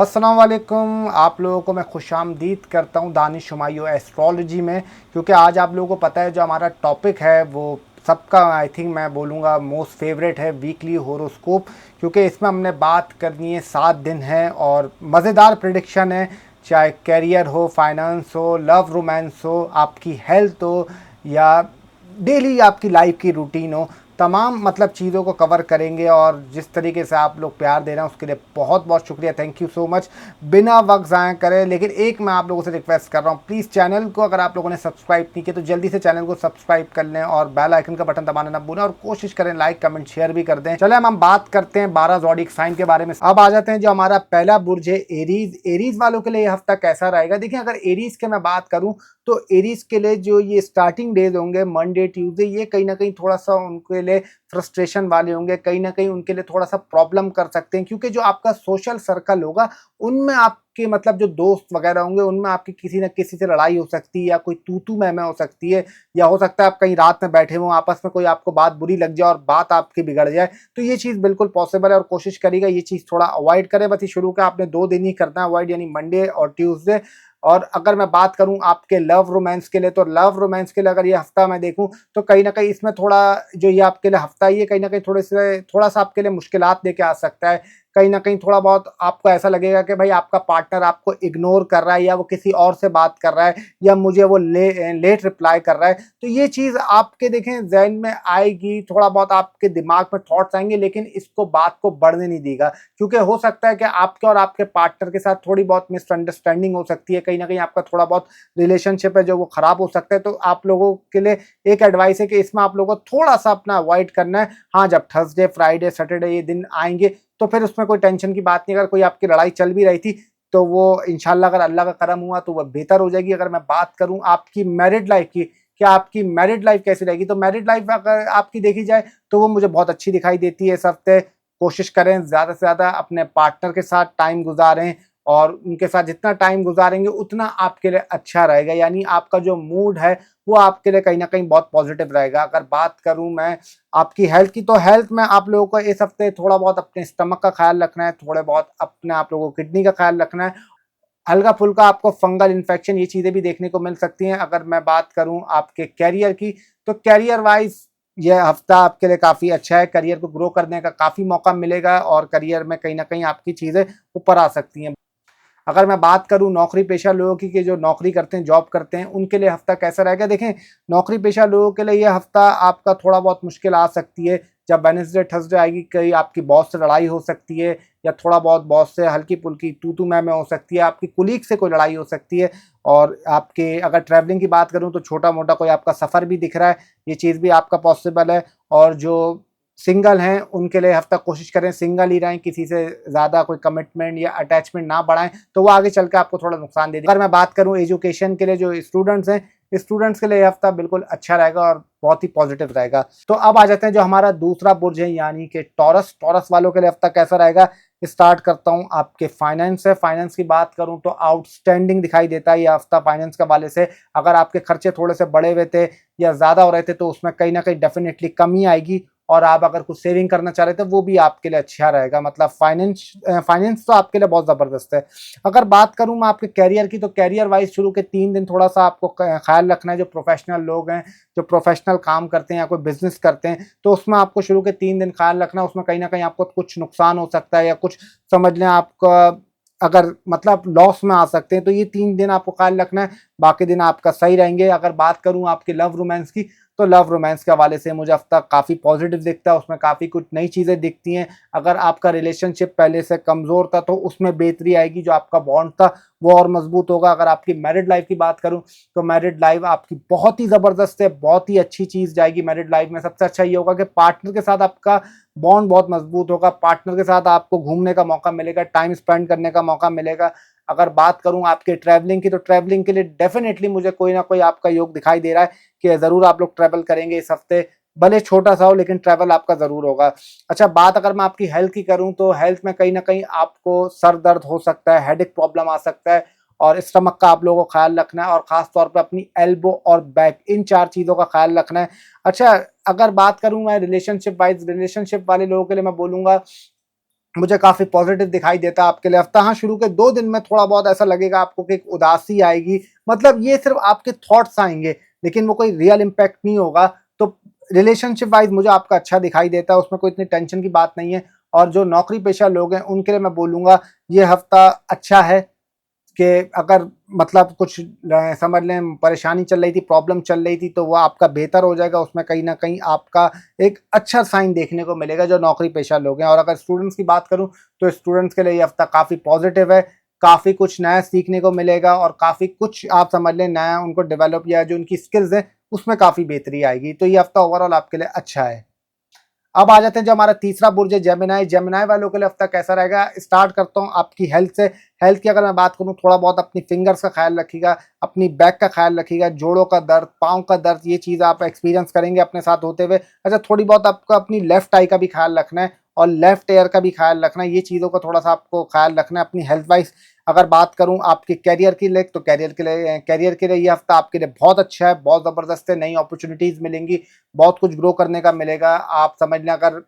अस्सलाम वालेकुम। आप लोगों को मैं खुशामदीद करता हूँ दानिश हुमायूं एस्ट्रोलॉजी में, क्योंकि आज आप लोगों को पता है जो हमारा टॉपिक है वो सबका आई थिंक मैं बोलूँगा मोस्ट फेवरेट है, वीकली होरोस्कोप। क्योंकि इसमें हमने बात करनी है 7 दिन है और मज़ेदार प्रिडिक्शन है, चाहे कैरियर हो, फाइनेंस हो, लव रोमांस हो, आपकी हेल्थ हो या डेली आपकी लाइफ की रूटीन हो, तमाम मतलब चीज़ों को कवर करेंगे। और जिस तरीके से आप लोग प्यार दे रहे हैं उसके लिए बहुत बहुत शुक्रिया, थैंक यू सो मच। बिना वक्त ज़ाया करें, लेकिन एक मैं आप लोगों से रिक्वेस्ट कर रहा हूँ, प्लीज़ चैनल को अगर आप लोगों ने सब्सक्राइब नहीं किया तो जल्दी से चैनल को सब्सक्राइब कर लें और बेल आइकन का बटन दबाना ना भूलें और कोशिश करें लाइक कमेंट शेयर भी कर दें। चले हम बात करते हैं 12 ज़ोडिक साइन के बारे में। अब आ जाते हैं जो हमारा पहला बुर्ज है एरीज। एरीज वालों के लिए ये हफ्ता कैसा रहेगा? देखिए, अगर एरीज के मैं बात करूँ तो एरीज के लिए जो ये स्टार्टिंग डेज होंगे मंडे ट्यूसडे, ये कहीं ना कहीं थोड़ा सा उनके लिए फ्रस्ट्रेशन वाले होंगे, कहीं ना कहीं उनके लिए थोड़ा सा प्रॉब्लम कर सकते हैं, क्योंकि जो आपका सोशल सर्कल होगा उनमें आपके मतलब जो दोस्त वगैरह होंगे उनमें आपकी किसी न किसी से लड़ाई हो सकती है या कोई तू मैं हो सकती है, या हो सकता है आप कहीं रात में बैठे हो आपस में कोई आपको बात बुरी लग जाए और बात आपकी बिगड़ जाए। तो ये चीज़ बिल्कुल पॉसिबल है और कोशिश करिएगा ये चीज़ थोड़ा अवॉइड करें। बस ये शुरू का आपने 2 दिन ही करना है अवॉइड, यानी मंडे और ट्यूसडे। और अगर मैं बात करूं आपके लव रोमांस के लिए, तो लव रोमांस के लिए अगर ये हफ्ता मैं देखूं तो कहीं ना कहीं इसमें थोड़ा जो ये आपके लिए हफ्ता ये कहीं ना कहीं थोड़ा सा आपके लिए मुश्किलात लेके आ सकता है। कहीं ना कहीं थोड़ा बहुत आपको ऐसा लगेगा कि भाई आपका पार्टनर आपको इग्नोर कर रहा है या वो किसी और से बात कर रहा है या मुझे वो लेट रिप्लाई कर रहा है। तो ये चीज़ आपके देखें जहन में आएगी, थोड़ा बहुत आपके दिमाग में थॉट्स आएंगे, लेकिन इसको बात को बढ़ने नहीं देगा, क्योंकि हो सकता है कि आपके और आपके पार्टनर के साथ थोड़ी बहुत मिसअंडरस्टैंडिंग हो सकती है, कहीं ना कहीं आपका थोड़ा बहुत रिलेशनशिप है जो वो खराब हो सकता है। तो आप लोगों के लिए एक एडवाइस है कि इसमें आप लोगों को थोड़ा सा अपना अवॉइड करना है। हाँ, जब थर्सडे फ्राइडे सैटरडे ये दिन आएंगे तो फिर उसमें कोई टेंशन की बात नहीं। अगर कोई आपकी लड़ाई चल भी रही थी तो वो इंशाल्लाह अगर अल्लाह का करम हुआ तो वह बेहतर हो जाएगी। अगर मैं बात करूं आपकी मैरिड लाइफ की, क्या आपकी मैरिड लाइफ कैसी रहेगी, तो मैरिड लाइफ अगर आपकी देखी जाए तो वो मुझे बहुत अच्छी दिखाई देती है इस हफ्ते। कोशिश करें ज़्यादा से ज़्यादा अपने पार्टनर के साथ टाइम गुजारें और उनके साथ जितना टाइम गुजारेंगे उतना आपके लिए अच्छा रहेगा, यानी आपका जो मूड है वो आपके लिए कहीं ना कहीं बहुत पॉजिटिव रहेगा। अगर बात करूं मैं आपकी हेल्थ की, तो हेल्थ में आप लोगों को इस हफ्ते थोड़ा बहुत अपने स्टमक का ख्याल रखना है, थोड़े बहुत अपने आप लोगों को किडनी का ख्याल रखना है, हल्का फुल्का आपको फंगल इन्फेक्शन ये चीज़ें भी देखने को मिल सकती हैं। अगर मैं बात करूं आपके कैरियर की, तो कैरियर वाइज यह हफ्ता आपके लिए काफ़ी अच्छा है, करियर को ग्रो करने का काफ़ी मौका मिलेगा और करियर में कहीं ना कहीं आपकी चीज़ें ऊपर आ सकती हैं। अगर मैं बात करूं नौकरी पेशा लोगों की कि जो नौकरी करते हैं जॉब करते हैं उनके लिए हफ्ता कैसा रहेगा? देखें, नौकरी पेशा लोगों के लिए ये हफ्ता आपका थोड़ा बहुत मुश्किल आ सकती है। जब वेडनेसडे थर्सडे आएगी कहीं आपकी बॉस से लड़ाई हो सकती है या थोड़ा बहुत बॉस से हल्की फुल्की तू मैं हो सकती है, आपकी कुलीग से कोई लड़ाई हो सकती है। और आपके अगर ट्रैवलिंग की बात करूं तो छोटा मोटा कोई आपका सफ़र भी दिख रहा है, ये चीज़ भी आपका पॉसिबल है। और जो सिंगल हैं उनके लिए हफ्ता कोशिश करें सिंगल ही रहें, किसी से ज़्यादा कोई कमिटमेंट या अटैचमेंट ना बढ़ाएं, तो वो आगे चल के आपको थोड़ा नुकसान दे देगा। अगर मैं बात करूं एजुकेशन के लिए, जो स्टूडेंट्स हैं स्टूडेंट्स के लिए हफ्ता बिल्कुल अच्छा रहेगा और बहुत ही पॉजिटिव रहेगा। तो अब आ जाते हैं जो हमारा दूसरा बुर्ज है यानी कि टॉरस। टॉरस वालों के लिए हफ्ता कैसा रहेगा? स्टार्ट करता हूं आपके फाइनेंस से। फाइनेंस की बात करूं तो आउटस्टैंडिंग दिखाई देता है ये हफ्ता फाइनेंस के हवाले से। अगर आपके खर्चे थोड़े से बढ़े हुए थे या ज़्यादा हो रहे थे तो उसमें कहीं ना कहीं डेफिनेटली कमी आएगी, और आप अगर कुछ सेविंग करना चाह रहे थे वो भी आपके लिए अच्छा रहेगा। मतलब फाइनेंस तो आपके लिए बहुत ज़बरदस्त है। अगर बात करूं मैं आपके कैरियर की, तो कैरियर वाइज शुरू के 3 दिन थोड़ा सा आपको ख्याल रखना है। जो प्रोफेशनल लोग हैं, जो प्रोफेशनल काम करते हैं या कोई बिजनेस करते हैं, तो उसमें आपको शुरू के 3 दिन ख्याल रखना है। उसमें कहीं ना कहीं आपको कुछ नुकसान हो सकता है या कुछ समझ लें आपका अगर मतलब लॉस में आ सकते हैं, तो ये 3 दिन आपको ख्याल रखना है, बाकी दिन आपका सही रहेंगे। अगर बात करूं आपके लव रोमांस की, तो लव रोमांस के हवाले से मुझे हफ्ता काफ़ी पॉजिटिव दिखता है, उसमें काफ़ी कुछ नई चीज़ें दिखती हैं। अगर आपका रिलेशनशिप पहले से कमज़ोर था तो उसमें बेहतरी आएगी, जो आपका बॉन्ड था वो और मजबूत होगा। अगर आपकी मैरिड लाइफ की बात करूं तो मैरिड लाइफ आपकी बहुत ही ज़बरदस्त है, बहुत ही अच्छी चीज़ जाएगी मैरिड लाइफ में। सबसे अच्छा ये होगा कि पार्टनर के साथ आपका बॉन्ड बहुत मजबूत होगा, पार्टनर के साथ आपको घूमने का मौका मिलेगा, टाइम स्पेंड करने का मौका मिलेगा। अगर बात करूं आपके ट्रैवलिंग की, तो ट्रैवलिंग के लिए डेफिनेटली मुझे कोई ना कोई आपका योग दिखाई दे रहा है कि ज़रूर आप लोग ट्रैवल करेंगे इस हफ्ते, भले छोटा सा हो लेकिन ट्रैवल आपका ज़रूर होगा। अच्छा, बात अगर मैं आपकी हेल्थ की करूं तो हेल्थ में कहीं ना कहीं आपको सर दर्द हो सकता है, हेडेक प्रॉब्लम आ सकता है, और स्टमक का आप लोगों को ख्याल रखना है, और ख़ास तौर पे अपनी एल्बो और बैक, इन 4 चीज़ों का ख्याल रखना है। अच्छा, अगर बात करूं मैं रिलेशनशिप वाइज, रिलेशनशिप वाले लोगों के लिए मैं बोलूँगा मुझे काफ़ी पॉजिटिव दिखाई देता है आपके लिए हफ्ता। हाँ, शुरू के 2 दिन में थोड़ा बहुत ऐसा लगेगा आपको कि एक उदासी आएगी, मतलब ये सिर्फ़ आपके थॉट्स आएँगे, लेकिन वो कोई रियल इम्पैक्ट नहीं होगा। तो रिलेशनशिप वाइज़ मुझे आपका अच्छा दिखाई देता है, उसमें कोई इतनी टेंशन की बात नहीं है। और जो नौकरी पेशा लोग हैं, उनके लिए मैं बोलूँगा ये हफ्ता अच्छा है। कि अगर मतलब कुछ समझ लें परेशानी चल रही थी, प्रॉब्लम चल रही थी, तो वो आपका बेहतर हो जाएगा। उसमें कहीं न कहीं आपका एक अच्छा साइन देखने को मिलेगा जो नौकरी पेशा लोग हैं। और अगर स्टूडेंट्स की बात करूँ तो स्टूडेंट्स के लिए ये हफ्ता काफ़ी पॉजिटिव है। काफ़ी कुछ नया सीखने को मिलेगा और काफ़ी कुछ आप समझ लें नया उनको डेवलप या जो उनकी स्किल्स हैं उसमें काफ़ी बेहतरी आएगी। तो ये हफ्ता ओवरऑल आपके लिए अच्छा है। अब आ जाते हैं जो हमारा तीसरा बुर्ज है जेमिनी। जेमिनी वालों के लिए हफ्ता कैसा रहेगा? स्टार्ट करता हूँ आपकी हेल्थ से। हेल्थ की अगर मैं बात करूँ, थोड़ा बहुत अपनी फिंगर्स का ख्याल रखिएगा, अपनी बैक का ख्याल रखिएगा, जोड़ों का दर्द, पाँव का दर्द, ये चीज़ आप एक्सपीरियंस करेंगे अपने साथ होते हुए। अच्छा, थोड़ी बहुत आपको अपनी लेफ्ट आई का भी ख्याल रखना है और लेफ्ट ईयर का भी ख्याल रखना है। ये चीज़ों का थोड़ा सा आपको ख्याल रखना है अपनी हेल्थ वाइज। अगर बात करूँ आपके करियर की लिए, तो करियर के लिए ये हफ्ता आपके लिए बहुत अच्छा है, बहुत ज़बरदस्त है। नई अपॉर्चुनिटीज़ मिलेंगी, बहुत कुछ ग्रो करने का मिलेगा। आप समझ लें अगर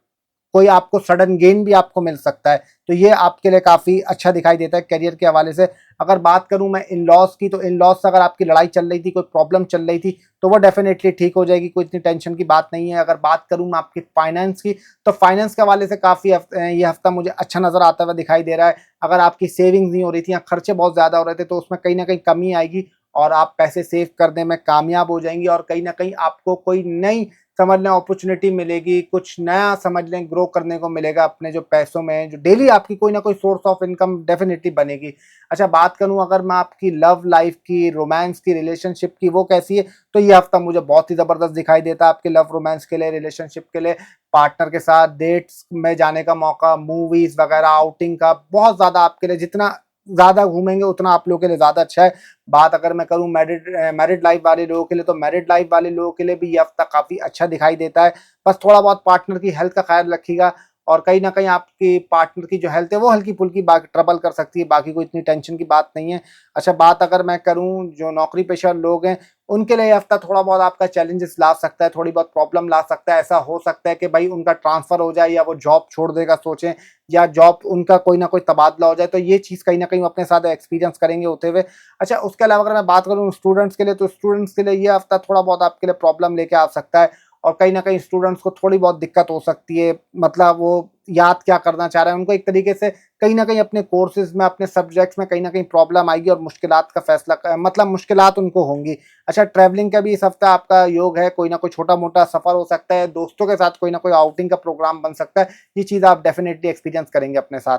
कोई आपको सडन गेन भी आपको मिल सकता है, तो ये आपके लिए काफ़ी अच्छा दिखाई देता है करियर के हवाले से। अगर बात करूँ मैं इन-लॉज़ की, तो इन-लॉज़ से अगर आपकी लड़ाई चल रही थी, कोई प्रॉब्लम चल रही थी, तो वो डेफ़िनेटली ठीक हो जाएगी, कोई इतनी टेंशन की बात नहीं है। अगर बात करूँ मैं आपकी फाइनेंस की, तो फाइनेंस के हवाले से काफ़ी ये हफ्ता मुझे अच्छा नज़र आता हुआ दिखाई दे रहा है। अगर आपकी सेविंग्स नहीं हो रही थी या खर्चे बहुत ज़्यादा हो रहे थे, तो उसमें कहीं न कहीं कमी आएगी और आप पैसे सेव करने में कामयाब हो जाएँगी और कहीं न कहीं आपको कोई नई समझ लें अपॉर्चुनिटी मिलेगी, कुछ नया समझ लें ग्रो करने को मिलेगा अपने जो पैसों में, जो डेली आपकी कोई ना कोई सोर्स ऑफ इनकम डेफिनिटली बनेगी। अच्छा, बात करूँ अगर मैं आपकी लव लाइफ की, रोमांस की, रिलेशनशिप की, वो कैसी है? तो ये हफ्ता मुझे बहुत ही ज़बरदस्त दिखाई देता है आपके लव रोमांस के लिए, रिलेशनशिप के लिए। पार्टनर के साथ डेट्स में जाने का मौका, मूवीज़ वगैरह, आउटिंग का बहुत ज़्यादा आपके लिए जितना ज़्यादा घूमेंगे उतना आप लोगों के लिए ज़्यादा अच्छा है। बात अगर मैं करूँ मैरिड लाइफ वाले लोगों के लिए, तो मैरिड लाइफ वाले लोगों के लिए भी ये हफ्ता काफ़ी अच्छा दिखाई देता है। बस थोड़ा बहुत पार्टनर की हेल्थ का ख्याल रखिएगा और कहीं न कहीं आपकी पार्टनर की जो हेल्थ है वो हल्की-फुल्की बा ट्रबल कर सकती है, बाकी कोई इतनी टेंशन की बात नहीं है। अच्छा, बात अगर मैं करूँ जो नौकरी पेशा लोग हैं, उनके लिए ये हफ्ता थोड़ा बहुत आपका चैलेंजेस ला सकता है, थोड़ी बहुत प्रॉब्लम ला सकता है। ऐसा हो सकता है कि भाई उनका ट्रांसफ़र हो जाए या वो जॉब छोड़ देगा सोचें, या जॉब उनका कोई ना कोई तबादला हो जाए, तो ये चीज़ कहीं न कहीं वो अपने साथ एक्सपीरियंस करेंगे होते हुए। अच्छा, उसके अलावा अगर मैं बात करूँ स्टूडेंट्स के लिए, तो स्टूडेंट्स के लिए ये हफ्ता थोड़ा बहुत आपके लिए प्रॉब्लम लेके आ सकता है और कहीं न कहीं स्टूडेंट्स को थोड़ी बहुत दिक्कत हो सकती है। मतलब वो याद क्या करना चाह रहे हैं, उनको एक तरीके से कहीं न कहीं अपने कोर्सेज़ में, अपने सब्जेक्ट्स में कहीं न कहीं प्रॉब्लम आएगी और मुश्किलात का फैसला मतलब मुश्किलात उनको होंगी। अच्छा, ट्रैवलिंग का भी इस हफ्ता आपका योग है, कोई ना कोई छोटा-मोटा सफ़र हो सकता है, दोस्तों के साथ कोई ना कोई आउटिंग का प्रोग्राम बन सकता है। ये चीज़ आप डेफ़िनिटली एक्सपीरियंस करेंगे अपने साथ।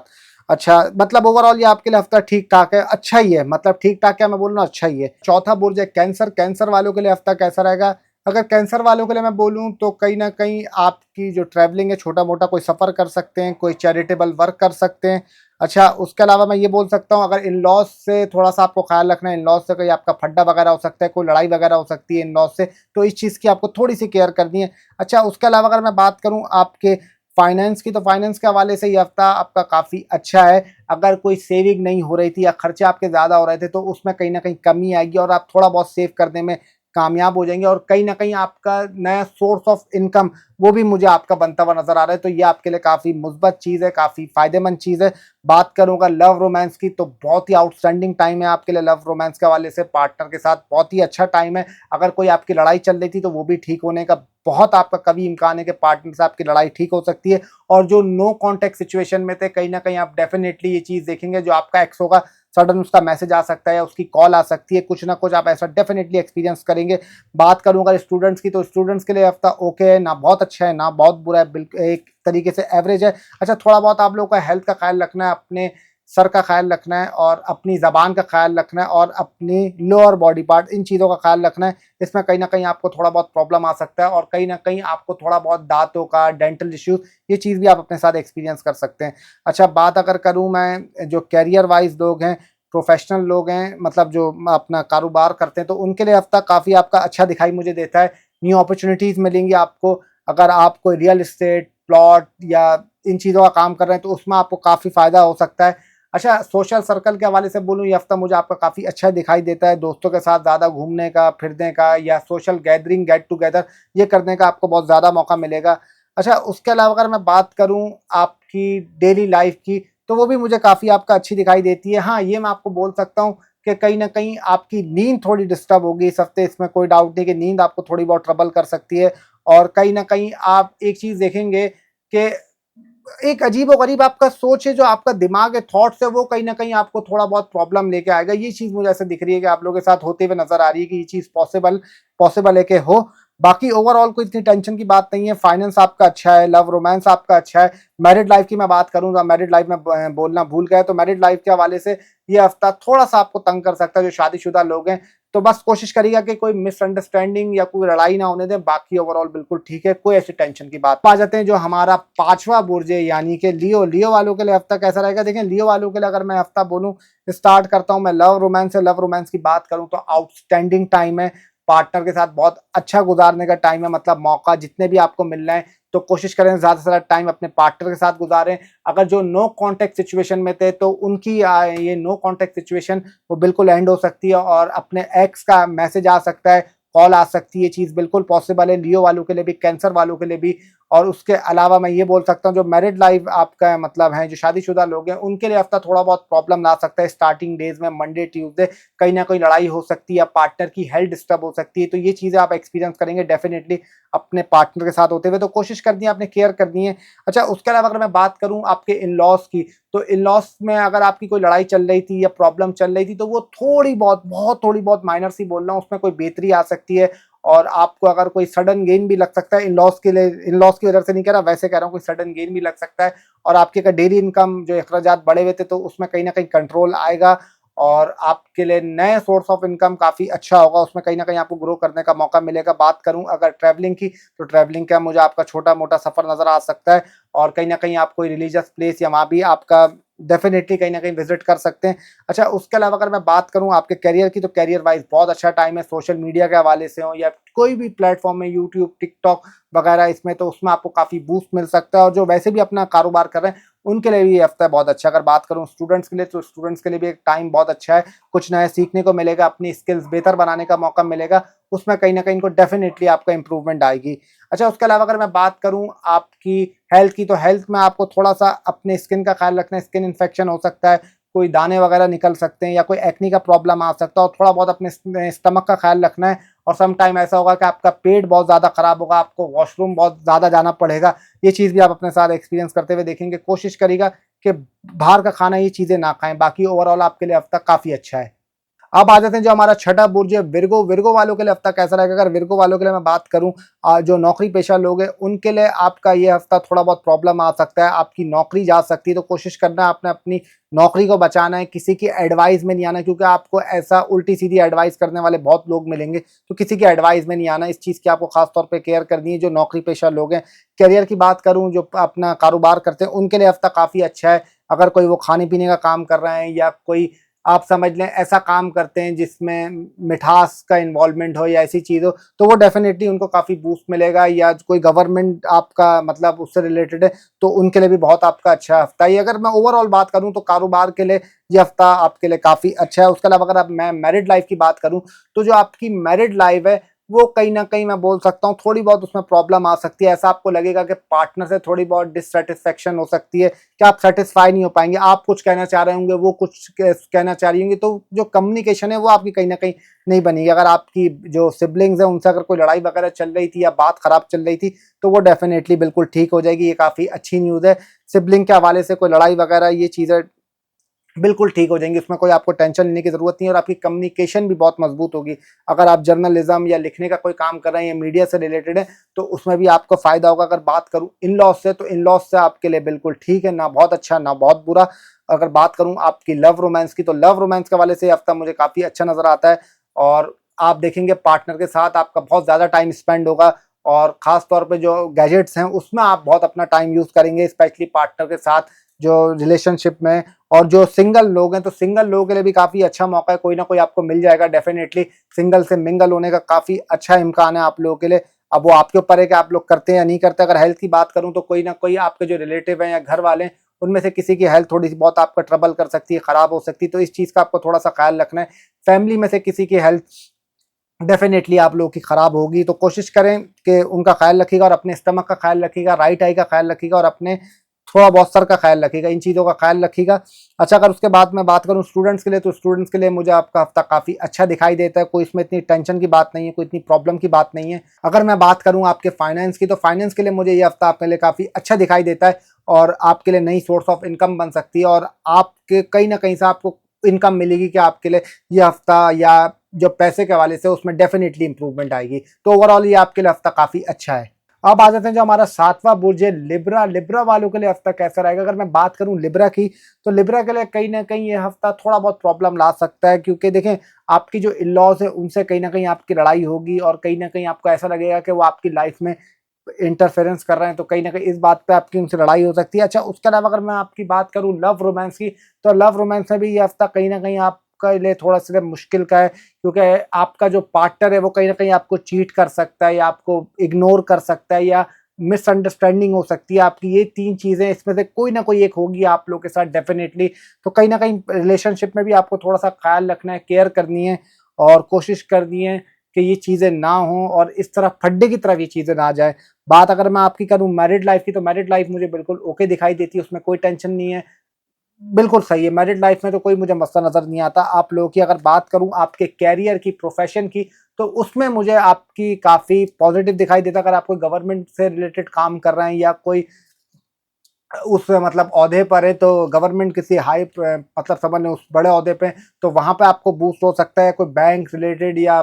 अच्छा, मतलब ओवरऑल ये आपके लिए हफ्ता ठीक-ठाक है, अच्छा ही है, मतलब ठीक-ठाक क्या मैं बोल रहा हूँ, अच्छा ही है। चौथा बुर्ज है कैंसर। कैंसर वालों के लिए हफ्ता कैसा रहेगा? अगर कैंसर वालों के लिए मैं बोलूँ तो कहीं न कहीं आपकी जो ट्रैवलिंग है, छोटा-मोटा कोई सफ़र कर सकते हैं, कोई चैरिटेबल वर्क कर सकते हैं। अच्छा, उसके अलावा मैं ये बोल सकता हूँ अगर इन-लॉज़ से थोड़ा-सा आपको ख़्याल रखना है, इन-लॉज़ से कोई आपका फड्डा वगैरह हो सकता है, कोई लड़ाई वगैरह हो सकती है इन-लॉज़ से, तो इस चीज़ की आपको थोड़ी-सी केयर करनी है। अच्छा, उसके अलावा अगर मैं बात करूँ आपके फाइनेंस की, तो फाइनेंस के हवाले से ये हफ्ता आपका काफ़ी अच्छा है। अगर कोई सेविंग नहीं हो रही थी या खर्चे आपके ज़्यादा हो रहे थे, तो उसमें कहीं न कहीं कमी आएगी और आप थोड़ा बहुत सेव करने में कामयाब हो जाएँगे और कहीं न कहीं आपका नया सोर्स ऑफ इनकम वो भी मुझे आपका बनता हुआ नज़र आ रहा है। तो ये आपके लिए काफ़ी मुस्बत चीज़ है, काफ़ी फ़ायदेमंद चीज़ है। बात करूँ अगर लव रोमांस की, तो बहुत ही आउटस्टैंडिंग टाइम है आपके लिए लव रोमांस के हवाले से, पार्टनर के साथ बहुत ही अच्छा टाइम है। अगर कोई आपकी लड़ाई चल रही थी, तो वो भी ठीक होने का बहुत आपका कभी इम्कान है कि पार्टनर से आपकी लड़ाई ठीक हो सकती है और जो नो कॉन्टैक्ट सिचुएशन में थे, कहीं न कहीं आप डेफ़िनेटली ये चीज़ देखेंगे, जो आपका एक्स होगा, सडन उसका मैसेज आ सकता है या उसकी कॉल आ सकती है, कुछ ना कुछ आप ऐसा डेफ़िनेटली एक्सपीरियंस करेंगे। बात करूँ अगर स्टूडेंट्स की, तो स्टूडेंट्स के लिए हफ्ता ओके है, ना बहुत अच्छा है, ना बहुत बुरा है, एक तरीके से एवरेज है। अच्छा, थोड़ा बहुत आप लोगों को हेल्थ का ख़्याल रखना है, अपने सर का ख़्याल रखना है और अपनी ज़बान का ख़्याल रखना है और अपनी लोअर बॉडी पार्ट, इन चीज़ों का ख़्याल रखना है। इसमें कहीं न कहीं आपको थोड़ा बहुत प्रॉब्लम आ सकता है और कहीं न कहीं आपको थोड़ा बहुत दाँतों का, डेंटल इश्यूज़, ये चीज़ भी आप अपने साथ एक्सपीरियंस कर सकते हैं। अच्छा, बात अगर करूँ मैं जो करियर वाइज़ लोग हैं, प्रोफ़ेशनल लोग हैं, मतलब जो अपना कारोबार करते हैं, तो उनके लिए हफ़्ता काफ़ी आपका अच्छा दिखाई मुझे देता है। न्यू अपॉर्च्युनिटीज़ मिलेंगी आपको। अगर आप कोई रियल एस्टेट, प्लॉट या इन चीज़ों का काम कर रहे हैं, तो उसमें आपको काफ़ी फ़ायदा हो सकता है। अच्छा, सोशल सर्कल के हवाले से बोलूँ, ये हफ़्ता मुझे आपका काफ़ी अच्छा दिखाई देता है। दोस्तों के साथ ज़्यादा घूमने का, फिरने का या सोशल गैदरिंग, गेट टुगेदर, ये करने का आपको बहुत ज़्यादा मौका मिलेगा। अच्छा, उसके अलावा अगर मैं बात करूँ आपकी डेली लाइफ की, तो वो भी मुझे काफ़ी आपका अच्छी दिखाई देती है। हाँ, ये मैं आपको बोल सकता हूँ कि कहीं न कहीं आपकी नींद थोड़ी डिस्टर्ब होगी इस हफ़्ते, इसमें कोई डाउट नहीं कि नींद आपको थोड़ी बहुत ट्रबल कर सकती है। और कहीं न कहीं आप एक चीज़ देखेंगे कि एक अजीबो-गरीब आपका सोच है, जो आपका दिमाग है, थॉट्स है, वो कहीं न कहीं आपको थोड़ा बहुत प्रॉब्लम लेके आएगा। ये चीज़ मुझे ऐसे दिख रही है कि आप लोगों के साथ होते हुए नज़र आ रही है कि ये चीज़ पॉसिबल पॉसिबल है कि हो। बाकी ओवरऑल कोई इतनी टेंशन की बात नहीं है, फाइनेंस आपका अच्छा है, लव रोमांस आपका अच्छा है। मैरिड लाइफ़ की मैं बात करूँ तो मैरिड लाइफ़ में बोलना भूल गया, तो मैरिड लाइफ़ के हवाले से ये हफ्ता थोड़ा-सा आपको तंग कर सकता है, जो शादीशुदा लोग हैं। तो बस कोशिश करिएगा कि कोई मिसअंडरस्टैंडिंग या कोई लड़ाई ना होने दें, बाकी ओवरऑल बिल्कुल ठीक है, कोई ऐसी टेंशन की बात। आ जाते हैं जो हमारा 5वां बुर्ज है यानी कि लियो। लियो वालों के लिए हफ्ता कैसा रहेगा? देखिए, लियो वालों के लिए अगर मैं हफ्ता बोलूँ, स्टार्ट करता हूँ मैं लव रोमांस से। लव रोमांस की बात करूँ तो आउटस्टैंडिंग टाइम है, पार्टनर के साथ बहुत अच्छा गुजारने का टाइम है, मतलब मौका जितने भी आपको मिल रहे हैं तो कोशिश करें ज़्यादा से ज़्यादा टाइम अपने पार्टनर के साथ गुजारें। अगर जो नो कॉन्टैक्ट सिचुएशन में थे तो उनकी ये नो कॉन्टैक्ट सिचुएशन वो बिल्कुल एंड हो सकती है, और अपने एक्स का मैसेज आ सकता है, कॉल आ सकती है, ये चीज़ बिल्कुल पॉसिबल है लियो वालों के लिए भी, कैंसर वालों के लिए भी। और उसके अलावा मैं ये बोल सकता हूँ जो मैरिड लाइफ आपका मतलब है, जो शादीशुदा लोग हैं, उनके लिए हफ्ता थोड़ा बहुत प्रॉब्लम ला सकता है स्टार्टिंग डेज में, मंडे ट्यूसडे कहीं ना कहीं लड़ाई हो सकती है या पार्टनर की हेल्थ डिस्टर्ब हो सकती है। तो ये चीज़ें आप एक्सपीरियंस करेंगे डेफिनेटली अपने पार्टनर के साथ होते हुए, तो कोशिश करनी है आपने केयर करनी है। अच्छा, उसके अलावा अगर मैं बात करूँ आपके इन लॉज की, तो इन लॉज में अगर आपकी कोई लड़ाई चल रही थी या प्रॉब्लम चल रही थी तो वो थोड़ी बहुत थोड़ी बहुत माइनर सी बोल रहा हूँ, उसमें कोई बेहतरी आ सकती है। और आपको अगर कोई सडन गेन भी लग सकता है इन लॉज के लिए, इन लॉज की वजह से नहीं कह रहा, वैसे कह रहा हूँ कोई सडन गेन भी लग सकता है। और आपके अगर डेली इनकम जो अखराजात बढ़े हुए थे तो उसमें कहीं ना कहीं कंट्रोल आएगा, और आपके लिए नए सोर्स ऑफ इनकम काफ़ी अच्छा होगा, उसमें कहीं ना कहीं आपको ग्रो करने का मौका मिलेगा। बात करूं अगर ट्रैवलिंग की, तो ट्रैवलिंग का मुझे आपका छोटा मोटा सफ़र नज़र आ सकता है, और कहीं ना कहीं आप कोई रिलीजियस प्लेस या वहाँ भी आपका डेफिनेटली कहीं ना कहीं विजिट कर सकते हैं। अच्छा, उसके अलावा अगर मैं बात करूं आपके करियर की, तो करियर वाइज बहुत अच्छा टाइम है, सोशल मीडिया के हवाले से हो या कोई भी प्लेटफॉर्म में, यूट्यूब, टिकटॉक वगैरह, इसमें तो उसमें आपको काफ़ी बूस्ट मिल सकता है। और जो वैसे भी अपना कारोबार कर रहे हैं उनके लिए भी ये हफ्ता बहुत अच्छा है। अगर बात करूं स्टूडेंट्स के लिए, तो स्टूडेंट्स के लिए भी एक टाइम बहुत अच्छा है, कुछ नया सीखने को मिलेगा, अपनी स्किल्स बेहतर बनाने का मौका मिलेगा, उसमें कहीं ना कहीं इनको डेफिनेटली आपका इंप्रूवमेंट आएगी। अच्छा, उसके अलावा अगर मैं बात करूं आपकी हेल्थ की, तो हेल्थ में आपको थोड़ा सा अपने स्किन का ख्याल रखना है, स्किन इन्फेक्शन हो सकता है, कोई दाने वगैरह निकल सकते हैं या कोई एक्नी का प्रॉब्लम आ सकता है, और थोड़ा बहुत अपने स्टमक का ख्याल रखना है। और सम टाइम ऐसा होगा कि आपका पेट बहुत ज़्यादा खराब होगा, आपको वॉशरूम बहुत ज़्यादा जाना पड़ेगा, ये चीज़ भी आप अपने साथ एक्सपीरियंस करते हुए देखेंगे। कोशिश करिएगा कि बाहर का खाना ये चीज़ें ना खाएं, बाकी ओवरऑल आपके लिए हफ्ता काफ़ी अच्छा है। अब आ जाते हैं जो हमारा छठा बुर्ज है विर्गो। विर्गो वालों के लिए हफ्ता कैसा रहेगा? अगर विर्गो वालों के लिए मैं बात करूं, जो नौकरी पेशा लोग हैं उनके लिए आपका ये हफ्ता थोड़ा बहुत प्रॉब्लम आ सकता है, आपकी नौकरी जा सकती है, तो कोशिश करना है आपने अपनी नौकरी को बचाना है, किसी की एडवाइस में नहीं आना, क्योंकि आपको ऐसा उल्टी सीधी एडवाइस करने वाले बहुत लोग मिलेंगे, तो किसी की एडवाइस में नहीं आना, इस चीज़ की आपको खास तौर पर केयर करनी है। जो नौकरी पेशा लोग हैं, करियर की बात करूँ, जो अपना कारोबार करते हैं, उनके लिए हफ्ता काफ़ी अच्छा है। अगर कोई वो खाने पीने का काम कर रहे हैं या कोई आप समझ लें ऐसा काम करते हैं जिसमें मिठास का इन्वॉल्वमेंट हो या ऐसी चीज़ हो, तो वो डेफिनेटली उनको काफ़ी बूस्ट मिलेगा। या कोई गवर्नमेंट आपका मतलब उससे रिलेटेड है, तो उनके लिए भी बहुत आपका अच्छा हफ्ता है। अगर मैं ओवरऑल बात करूं तो कारोबार के लिए ये हफ्ता आपके लिए काफ़ी अच्छा है। उसके अलावा अगर आप मैं मैरिड लाइफ की बात करूं, तो जो आपकी मैरिड लाइफ है वो कहीं ना कहीं मैं बोल सकता हूँ थोड़ी बहुत उसमें प्रॉब्लम आ सकती है। ऐसा आपको लगेगा कि पार्टनर से थोड़ी बहुत डिससेटिस्फेक्शन हो सकती है, कि आप सेटिस्फाई नहीं हो पाएंगे, आप कुछ कहना चाह रहे होंगे, वो कुछ कहना चाह रही होंगी, तो जो कम्युनिकेशन है वो आपकी कहीं ना कहीं नहीं बनेगी। अगर आपकी जो सिबलिंग्स हैं उनसे अगर कोई लड़ाई वगैरह चल रही थी या बात खराब चल रही थी, तो वो डेफिनेटली बिल्कुल ठीक हो जाएगी, ये काफ़ी अच्छी न्यूज़ है। सिबलिंग के हवाले से कोई लड़ाई वगैरह ये चीज़ें बिल्कुल ठीक हो जाएंगी, उसमें कोई आपको टेंशन लेने की ज़रूरत नहीं है, और आपकी कम्युनिकेशन भी बहुत मजबूत होगी। अगर आप जर्नलिज्म या लिखने का कोई काम कर रहे हैं या मीडिया से रिलेटेड है, तो उसमें भी आपको फ़ायदा होगा। अगर बात करूँ इन लॉज से, तो इन लॉज से आपके लिए बिल्कुल ठीक है, ना बहुत अच्छा ना बहुत बुरा। अगर बात करूँ आपकी लव रोमांस की, तो लव रोमांस के वाले से हफ्ता मुझे काफ़ी अच्छा नज़र आता है, और आप देखेंगे पार्टनर के साथ आपका बहुत ज़्यादा टाइम स्पेंड होगा, और ख़ास तौर पे जो गैजेट्स हैं उसमें आप बहुत अपना टाइम यूज़ करेंगे, स्पेशली पार्टनर के साथ जो रिलेशनशिप में। और जो सिंगल लोग हैं, तो सिंगल लोगों के लिए भी काफ़ी अच्छा मौका है, कोई ना कोई आपको मिल जाएगा डेफिनेटली। सिंगल से मिंगल होने का काफ़ी अच्छा इम्कान है आप लोगों के लिए। अब वो आपके ऊपर है कि आप लोग करते हैं या नहीं करते। अगर हेल्थ की बात करूं, तो कोई ना कोई आपके जो रिलेटिव हैं या घर वाले हैं, उनमें से किसी की हेल्थ थोड़ी सी बहुत आपका ट्रबल कर सकती है, ख़राब हो सकती है, तो इस चीज़ का आपको थोड़ा सा ख्याल रखना है। फैमिली में से किसी की हेल्थ डेफिनेटली आप लोगों की ख़राब होगी। तो कोशिश करें कि उनका ख़्याल रखिएगा और अपने स्टमक का ख़्याल रखिएगा, राइट आई का ख़्याल रखिएगा और अपने थोड़ा बहुत सर का ख़्याल रखिएगा, इन चीज़ों का ख़्याल रखिएगा। अच्छा, अगर उसके बाद मैं बात करूँ स्टूडेंट्स के लिए, तो स्टूडेंट्स के लिए मुझे आपका हफ़्ता काफ़ी अच्छा दिखाई देता है। कोई इसमें इतनी टेंशन की बात नहीं है, कोई इतनी प्रॉब्लम की बात नहीं है। अगर मैं बात करूँ आपके फाइनेंस की, तो फाइनेंस के लिए मुझे ये हफ़्ता आपके लिए काफ़ी अच्छा दिखाई देता है और आपके लिए नई सोर्स ऑफ इनकम बन सकती है और आपके कहीं न कहीं से आपको इनकम मिलेगी कि आपके लिए ये हफ़्ता या जो पैसे के हवाले से उसमें डेफिनेटली इंप्रूवमेंट आएगी। तो ओवरऑल ये आपके लिए हफ्ता काफी अच्छा है। अब आ जाते हैं जो हमारा सातवां बुर्ज है लिब्रा। लिब्रा वालों के लिए हफ्ता कैसा रहेगा? अगर मैं बात करूं लिब्रा की, तो लिब्रा के लिए कहीं ना कहीं ये हफ्ता थोड़ा बहुत प्रॉब्लम ला सकता है, क्योंकि देखें आपकी जो इन लॉज है उनसे कहीं ना कहीं आपकी लड़ाई होगी और कहीं ना कहीं आपको ऐसा लगेगा कि वो आपकी लाइफ में इंटरफेरेंस कर रहे हैं, तो कहीं ना कहीं इस बात पे आपकी उनसे लड़ाई हो सकती है। अच्छा, उसके अलावा अगर मैं आपकी बात करूं लव रोमांस की, तो लव रोमांस में भी ये हफ्ता कहीं ना कहीं आपका लिए थोड़ा सा मुश्किल का है, क्योंकि आपका जो पार्टनर है वो कहीं ना कहीं आपको चीट कर सकता है या आपको इग्नोर कर सकता है या मिसअंडरस्टैंडिंग हो सकती है आपकी। ये तीन चीजें इसमें से कोई ना कोई एक होगी आप लोग के साथ डेफिनेटली। तो कहीं ना कहीं रिलेशनशिप में भी आपको थोड़ा सा ख्याल रखना है, केयर करनी है और कोशिश करनी है कि ये चीजें ना हो और इस तरह फड्डे की तरफ ये चीजें ना जाए। बात अगर मैं आपकी करूं मैरिड लाइफ की, तो मैरिड लाइफ मुझे बिल्कुल ओके दिखाई देती है, उसमें कोई टेंशन नहीं है, बिल्कुल सही है। मैरिड लाइफ में तो कोई मुझे मसला नज़र नहीं आता। आप लोगों की अगर बात करूँ आपके कैरियर की, प्रोफ़ेशन की, तो उसमें मुझे आपकी काफ़ी पॉज़िटिव दिखाई देता है। अगर आप कोई गवर्नमेंट से रिलेटेड काम कर रहे हैं या कोई उस मतलब ओहदे पर है, तो गवर्नमेंट किसी हाई मतलब समझ लें उस बड़े ओहदे पे, तो वहाँ पे आपको बूस्ट हो सकता है। कोई बैंक रिलेटेड या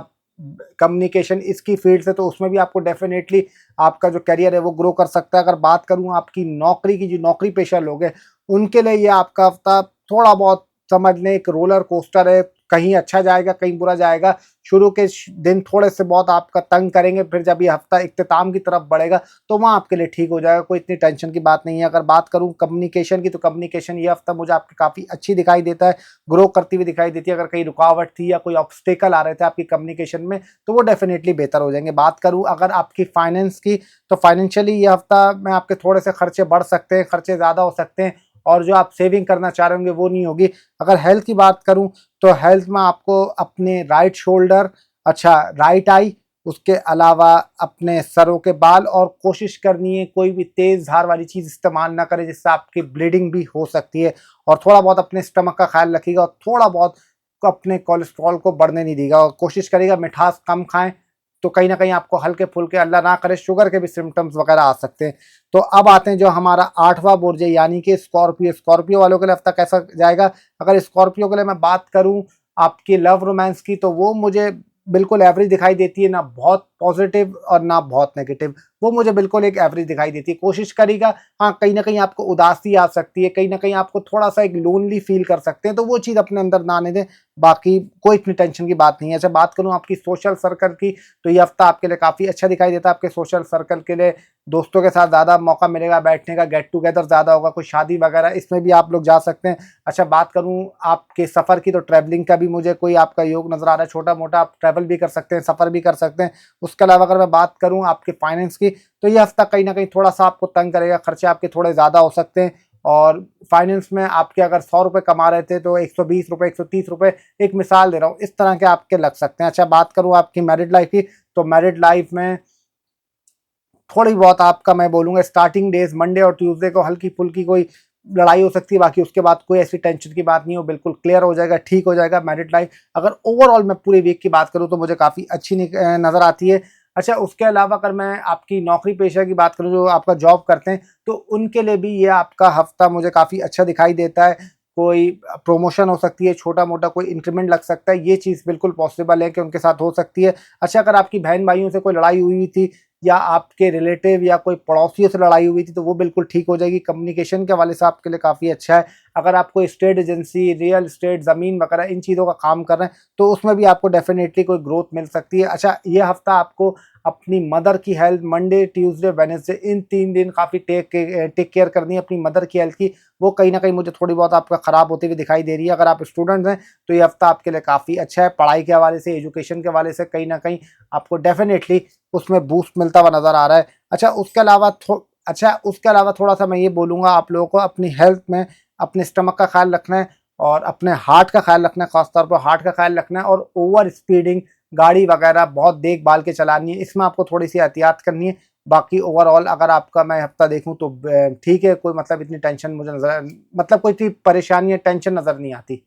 कम्युनिकेशन इसकी फील्ड से, तो उसमें भी आपको डेफिनेटली आपका जो करियर है वो ग्रो कर सकता है। अगर बात करूँ आपकी नौकरी की, जो नौकरी पेशा लोग हैं उनके लिए ये आपका हफ्ता थोड़ा बहुत समझ लें एक रोलर कोस्टर है, कहीं अच्छा जाएगा कहीं बुरा जाएगा। शुरू के दिन थोड़े से बहुत आपका तंग करेंगे, फिर जब ये हफ्ता इख्तिताम की तरफ बढ़ेगा तो वहाँ आपके लिए ठीक हो जाएगा, कोई इतनी टेंशन की बात नहीं है। अगर बात करूँ कम्युनिकेशन की, तो कम्युनिकेशन ये हफ्ता मुझे आपकी काफ़ी अच्छी दिखाई देता है, ग्रो करती हुई दिखाई देती है। अगर कहीं रुकावट थी या कोई ऑब्स्टेकल आ रहे थे आपकी कम्युनिकेशन में, तो वो डेफिनेटली बेहतर हो जाएंगे। बात करूँ अगर आपकी फाइनेंस की, तो फाइनेंशियली ये हफ्ता में आपके थोड़े से खर्चे बढ़ सकते हैं, खर्चे ज़्यादा हो सकते हैं और जो आप सेविंग करना चाह रहे होंगे वो नहीं होगी। अगर हेल्थ की बात करूँ, तो हेल्थ में आपको अपने राइट शोल्डर, अच्छा राइट आई, उसके अलावा अपने सरों के बाल, और कोशिश करनी है कोई भी तेज धार वाली चीज इस्तेमाल ना करें जिससे आपकी ब्लीडिंग भी हो सकती है। और थोड़ा बहुत अपने स्टमक का ख्याल रखिएगा और थोड़ा बहुत अपने कोलेस्ट्रॉल को बढ़ने नहीं देगा और कोशिश करिएगा मिठास कम खाएं। तो कहीं ना कहीं आपको हल्के फुल्के, अल्लाह ना करे, शुगर के भी सिम्टम्स वगैरह आ सकते हैं। तो अब आते हैं जो हमारा आठवां बुर्ज है यानी कि स्कॉर्पियो। स्कॉर्पियो वालों के लिए हफ्ता कैसा जाएगा? अगर स्कॉर्पियो के लिए मैं बात करूं आपकी लव रोमांस की, तो वो मुझे बिल्कुल एवरेज दिखाई देती है, ना बहुत पॉजिटिव और ना बहुत नेगेटिव। वो मुझे बिल्कुल एक एवरेज दिखाई देती है। कोशिश करिएगा, हाँ कहीं ना कहीं आपको उदासी आ सकती है, कहीं ना कहीं आपको थोड़ा सा एक लोनली फील कर सकते हैं, तो वो चीज़ अपने अंदर ना आने दें। बाकी कोई इतनी टेंशन की बात नहीं है। अच्छा, बात करूँ आपकी सोशल सर्कल की, तो ये हफ्ता आपके लिए काफ़ी अच्छा दिखाई देता है। आपके सोशल सर्कल के लिए दोस्तों के साथ ज़्यादा मौका मिलेगा बैठने का, गेट टुगेदर ज़्यादा होगा, कोई शादी वगैरह इसमें भी आप लोग जा सकते हैं। अच्छा, बात करूँ आपके सफ़र की, तो ट्रैवलिंग का भी मुझे कोई आपका योग नज़र आ रहा है। छोटा मोटा आप ट्रैवल भी कर सकते हैं, सफ़र भी कर सकते हैं। उसके अलावा अगर मैं बात करूँ आपके फाइनेंस की, तो ये हफ्ता कहीं ना कहीं थोड़ा सा आपको तंग करेगा, खर्चे आपके थोड़े ज़्यादा हो सकते हैं। और फाइनेंस में आपके अगर 100 रुपये कमा रहे थे, तो 120 रुपये, 130 रुपये, एक मिसाल दे रहा हूँ, इस तरह के आपके लग सकते हैं। अच्छा, बात करूँ आपकी मैरिड लाइफ की, तो मैरिड लाइफ में थोड़ी बहुत आपका मैं बोलूँगा स्टार्टिंग डेज मंडे और ट्यूसडे को हल्की फुल्की कोई लड़ाई हो सकती है, बाकी उसके बाद कोई ऐसी टेंशन की बात नहीं हो, बिल्कुल क्लियर हो जाएगा, ठीक हो जाएगा मैरिड लाइफ। अगर ओवरऑल मैं पूरे वीक की बात करूँ तो मुझे काफ़ी अच्छी नज़र आती है। अच्छा, उसके अलावा अगर मैं आपकी नौकरी पेशा की बात करूँ जो आपका जॉब करते हैं, तो उनके लिए भी ये आपका हफ्ता मुझे काफ़ी अच्छा दिखाई देता है। कोई प्रमोशन हो सकती है, छोटा मोटा कोई इंक्रीमेंट लग सकता है, ये चीज़ बिल्कुल पॉसिबल है कि उनके साथ हो सकती है। अच्छा, अगर आपकी बहन भाइयों से कोई लड़ाई हुई थी या आपके रिलेटिव या कोई पड़ोसियों से लड़ाई हुई थी, तो वो बिल्कुल ठीक हो जाएगी। कम्युनिकेशन के हवाले से आपके लिए काफ़ी अच्छा है। अगर आप कोई स्टेट एजेंसी, रियल एस्टेट, ज़मीन वगैरह इन चीज़ों का काम कर रहे हैं, तो उसमें भी आपको डेफिनेटली कोई ग्रोथ मिल सकती है। अच्छा, ये हफ्ता आपको अपनी मदर की हेल्थ, मंडे ट्यूसडे वेडनेसडे इन 3 दिन काफ़ी टेक केयर करनी है अपनी मदर की हेल्थ की। वो कहीं ना कहीं मुझे थोड़ी बहुत आपका ख़राब होती हुई दिखाई दे रही है। अगर आप स्टूडेंट्स हैं तो ये हफ्ता आपके लिए काफ़ी अच्छा है, पढ़ाई के हवाले से, एजुकेशन के हवाले से कहीं ना कहीं आपको डेफिनेटली उसमें बूस्ट मिलता हुआ नज़र आ रहा है। अच्छा, उसके अलावा थोड़ा-सा मैं ये बोलूँगा आप लोगों को अपनी हेल्थ में अपने स्टमक का ख़्याल रखना है और अपने हार्ट का ख़्याल रखना है, ख़ास तौर पर हार्ट का ख़्याल रखना है और ओवर स्पीडिंग गाड़ी वगैरह बहुत देखभाल के चलानी है, इसमें आपको थोड़ी सी एहतियात करनी है। बाकी ओवरऑल अगर आपका मैं हफ्ता देखूं तो ठीक है, कोई मतलब इतनी टेंशन मुझे नजर, मतलब कोई इतनी परेशानी या टेंशन नजर नहीं आती।